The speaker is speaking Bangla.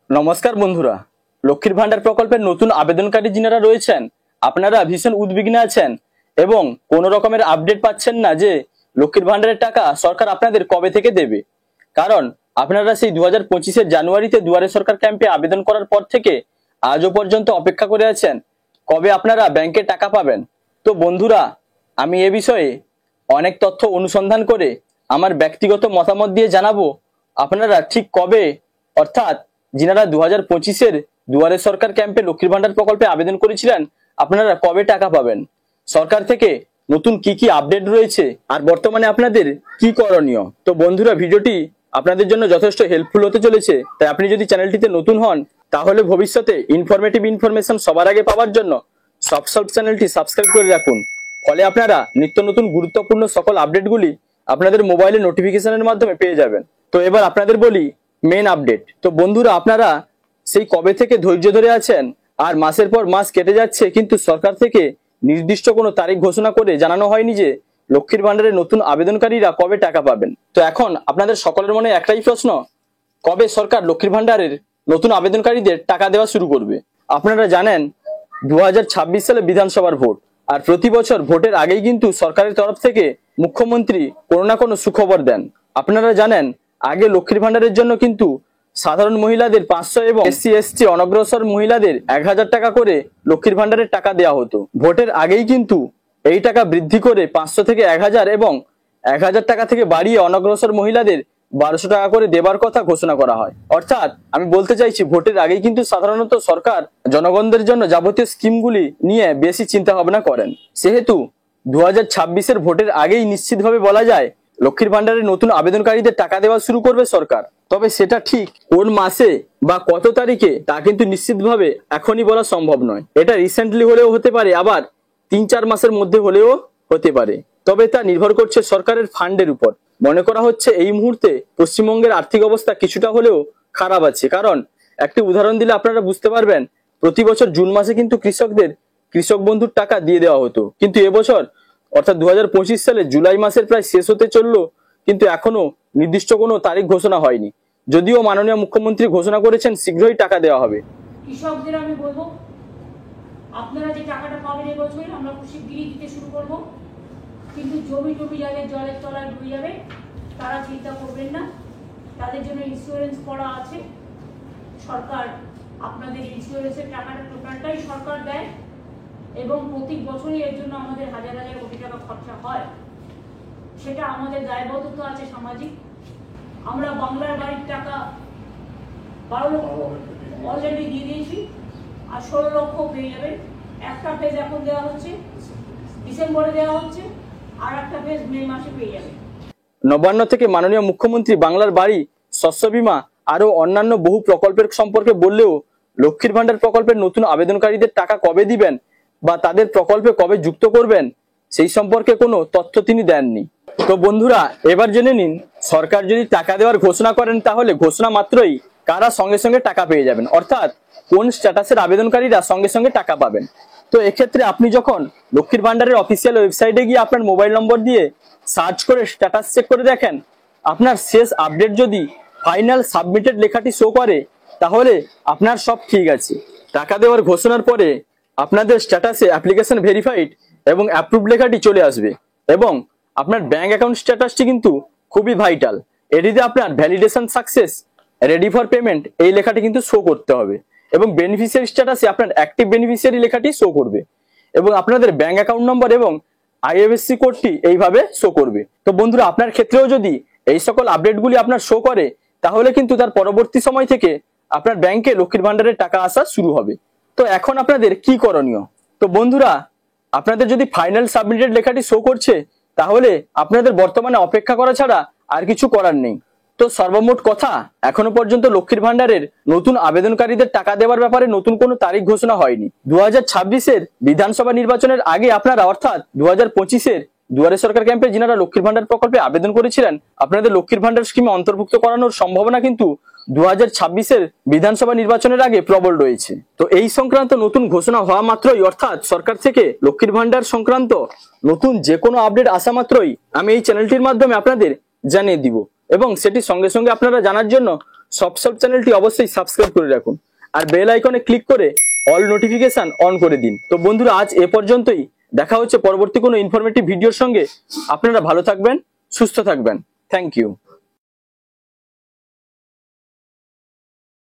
নমস্কার বন্ধুরা, লক্ষ্মীর ভান্ডার প্রকল্পের নতুন আবেদনকারী যিনারা রয়েছেন আপনারা ভীষণ উদ্বিগ্ন আছেন এবং কোনো রকমের আপডেট পাচ্ছেন না যে লক্ষ্মীর ভান্ডারের টাকা সরকার আপনাদের কবে থেকে দেবে। কারণ আপনারা সেই 2025-এর জানুয়ারিতে দুয়ারে সরকার ক্যাম্পে আবেদন করার পর থেকে আজও পর্যন্ত অপেক্ষা করে আছেন কবে আপনারা ব্যাংকে টাকা পাবেন। তো বন্ধুরা, আমি এ বিষয়ে অনেক তথ্য অনুসন্ধান করে আমার ব্যক্তিগত মতামত দিয়ে জানাবো আপনারা ঠিক কবে, অর্থাৎ যিনারা 2025-এর দুয়ারে সরকার ক্যাম্পে লক্ষ্মীর ভান্ডার প্রকল্পে আবেদন করেছিলেন আপনারা কবে টাকা পাবেন, সরকার থেকে নতুন কি কি আপডেট রয়েছে আর বর্তমানে আপনাদের কি করণীয়। তো বন্ধুরা, ভিডিওটি আপনাদের জন্য যথেষ্ট হেল্পফুল হতে চলেছে, তাই আপনি যদি চ্যানেলটিতে নতুন হন তাহলে ভবিষ্যতে ইনফরমেটিভ ইনফরমেশন সবার আগে পাওয়ার জন্য সব চ্যানেলটি সাবস্ক্রাইব করে রাখুন। ফলে আপনারা নিত্য নতুন গুরুত্বপূর্ণ সকল আপডেটগুলি আপনাদের মোবাইলে নোটিফিকেশনের মাধ্যমে পেয়ে যাবেন। তো এবার আপনাদের বলি মেন আপডেট। তো বন্ধুরা, আপনারা সেই কবে থেকে ধৈর্য ধরে আছেন আর মাসের পর মাস কেটে যাচ্ছে, কিন্তু সরকার থেকে নির্দিষ্ট কোনো তারিখ ঘোষণা করে জানানো হয়নি যে লক্ষ্মীর ভান্ডারের নতুন আবেদনকারীরা কবে টাকা পাবেন। তো এখন আপনাদের সকলের মনে একটাই প্রশ্ন, কবে সরকার লক্ষ্মীর ভান্ডারের নতুন আবেদনকারীদের টাকা দেওয়া শুরু করবে। আপনারা জানেন 2026 সালে বিধানসভার ভোট, আর প্রতি বছর ভোটের আগেই কিন্তু সরকারের তরফ থেকে মুখ্যমন্ত্রী কোনো না কোনো সুখবর দেন। আপনারা জানেন আগে লক্ষ্মীর ভান্ডারের জন্য কিন্তু সাধারণ মহিলাদের 500 এবং SC/ST অনগ্রসর মহিলাদের 1000 টাকা করে লক্ষ্মীর ভান্ডারের টাকা দেওয়া হতো। ভোটের আগেই কিন্তু এই টাকা বৃদ্ধি করে 500 থেকে 1000 এবং 1000 টাকা থেকে বাড়িয়ে অনগ্রসর মহিলাদের 1200 টাকা করে দেবার কথা ঘোষণা করা হয়। অর্থাৎ আমি বলতে চাইছি ভোটের আগেই কিন্তু সাধারণত সরকার জনগণদের জন্য যাবতীয় স্কিমগুলি নিয়ে বেশি চিন্তা ভাবনা করেন। সেহেতু 2026-এর ভোটের আগেই নিশ্চিতভাবে বলা যায় লক্ষ্মীর ভান্ডারের নতুন আবেদনকারীদের টাকা দেওয়া শুরু করবে সরকার। তবে সেটা ঠিক কোন মাসে বা কত তারিখে তা কিন্তু নিশ্চিতভাবে এখনই বলা সম্ভব নয়। এটা রিসেন্টলি হলেও হতে পারে, আবার 3-4 মাসের মধ্যে হলেও হতে পারে। তবে তা নির্ভর করছে সরকারের ফান্ডের উপর। মনে করা হচ্ছে এই মুহূর্তে পশ্চিমবঙ্গের আর্থিক অবস্থা কিছুটা হলেও খারাপ আছে। কারণ একটি উদাহরণ দিলে আপনারা বুঝতে পারবেন, প্রতি বছর জুন মাসে কিন্তু কৃষকদের কৃষক বন্ধুর টাকা দিয়ে দেওয়া হতো, কিন্তু এবছর অর্থাৎ 2025 সালে জুলাই মাসের প্রায় শেষ হতে চললো, কিন্তু এখনো নির্দিষ্ট কোনো তারিখ ঘোষণা হয়নি। যদিও মাননীয় মুখ্যমন্ত্রী ঘোষণা করেছেন শীঘ্রই টাকা দেওয়া হবে। কৃষকদের আমি বলবো, আপনারা যে টাকাটা পাবেন এবছরই আমরা খুব শিগগিরই দিতে শুরু করব। কিন্তু জমি যাদের জলের তলায় ডুবে যাবে তারা চিন্তা করবেন না, তাদের জন্য ইন্স্যুরেন্স করা আছে। সরকার আপনাদের ইন্স্যুরেন্সের টাকাটা টোটালটাই সরকার দেয় এবং প্রতি বছরই এর জন্য আমাদের হাজার হাজার কোটি টাকা খরচা হয়। সেটা আমাদের দায়বদ্ধতা আছে সামাজিক। আমরা বাংলার বাড়ির টাকা 12 লক্ষ অলরেডি দিয়ে দিয়েছি, আর 16 লক্ষ পেয়ে যাবেন। একটা ফেজ এখন দেওয়া হচ্ছে, ডিসেম্বরে দেওয়া হচ্ছে, আর একটা ফেজ মে মাসে পেয়ে যাবেন। নবান্ন থেকে মাননীয় মুখ্যমন্ত্রী বাংলার বাড়ি, শস্য বীমা আরো অন্যান্য বহু প্রকল্পের সম্পর্কে বললেও লক্ষ্মীর ভান্ডার প্রকল্পের নতুন আবেদনকারীদের টাকা কবে দিবেন বা তাদের প্রকল্পে কবে যুক্ত করবেন সেই সম্পর্কে কোনো তথ্য তিনি দেননি। তো বন্ধুরা, এবার জেনে নিন সরকার যদি টাকা দেওয়ার ঘোষণা করেন তাহলে ঘোষণা মাত্রই কারা সঙ্গে সঙ্গে টাকা পেয়ে যাবেন, অর্থাৎ কোন স্ট্যাটাসের আবেদনকারীরা সঙ্গে সঙ্গে টাকা পাবেন। তো এক্ষেত্রে আপনি যখন লক্ষ্মীর ভান্ডারের অফিসিয়াল ওয়েবসাইটে গিয়ে আপনার মোবাইল নম্বর দিয়ে সার্চ করে স্ট্যাটাস চেক করে দেখেন, আপনার শেষ আপডেট যদি ফাইনাল সাবমিটেড লেখাটি শো করে তাহলে আপনার সব ঠিক আছে। টাকা দেওয়ার ঘোষণার পরে আপনাদের স্ট্যাটাসে অ্যাপ্লিকেশন ভেরিফাইড এবং অ্যাপ্রুভড লেখাটি চলে আসবে এবং আপনার ব্যাংক অ্যাকাউন্ট স্ট্যাটাসটি কিন্তু খুবই ভাইটাল। এটিতে আপনার validation success, ready for payment এই লেখাটি কিন্তু শো করতে হবে এবং বেনিফিশিয়ারি স্ট্যাটাসে আপনার অ্যাক্টিভ বেনিফিশিয়ারি লেখাটি শো করবে এবং আপনাদের ব্যাংক অ্যাকাউন্ট নম্বর এবং IFSC কোডটি এইভাবে শো করবে। তো বন্ধুরা, আপনার ক্ষেত্রেও যদি এই সকল আপডেটগুলি আপনার শো করে তাহলে কিন্তু তার পরবর্তী সময় থেকে আপনার ব্যাংকে লক্ষ্মীর ভান্ডারের টাকা আসা শুরু হবে। তো এখন আপনাদের কি করণীয়। তো বন্ধুরা, আপনাদের যদি ফাইনাল সাবমিটেড লেখাটি শো করছে তাহলে আপনাদের বর্তমানে অপেক্ষা করা ছাড়া আর কিছু করার নেই। তো সর্বমোট কথা, এখনো পর্যন্ত লক্ষ্মীর ভান্ডারের নতুন আবেদনকারীদের টাকা দেওয়ার ব্যাপারে নতুন কোনো তারিখ ঘোষণা হয়নি। 2026-এর বিধানসভা নির্বাচনের আগে আপনারা, অর্থাৎ 2025-এর দুয়ারে সরকার ক্যাম্পে যিনারা লক্ষ্মীর ভান্ডার প্রকল্পে আবেদন করেছিলেন আপনাদের লক্ষ্মীর ভান্ডার স্কিমে অন্তর্ভুক্ত করানোর সম্ভাবনা কিন্তু 2026-এর বিধানসভা নির্বাচনের আগে প্রবল রয়েছে। তো এই সংক্রান্ত নতুন ঘোষণা হওয়া মাত্রই, অর্থাৎ সরকার থেকে লক্ষ্মীর ভান্ডার সংক্রান্ত নতুন যে কোনো আপডেট আসা মাত্রই আমি এই চ্যানেলটির মাধ্যমে আপনাদের জানিয়ে দিব এবং সেটি সঙ্গে সঙ্গে আপনারা জানার জন্য সব চ্যানেলটি অবশ্যই সাবস্ক্রাইব করে রাখুন আর বেল আইকনে ক্লিক করে অল নোটিফিকেশন অন করে দিন। তো বন্ধুরা, আজ এ পর্যন্তই। দেখা হচ্ছে পরবর্তী কোনো ইনফরমেটিভ ভিডিওর সঙ্গে। আপনারা ভালো থাকবেন, সুস্থ থাকবেন। Thank you.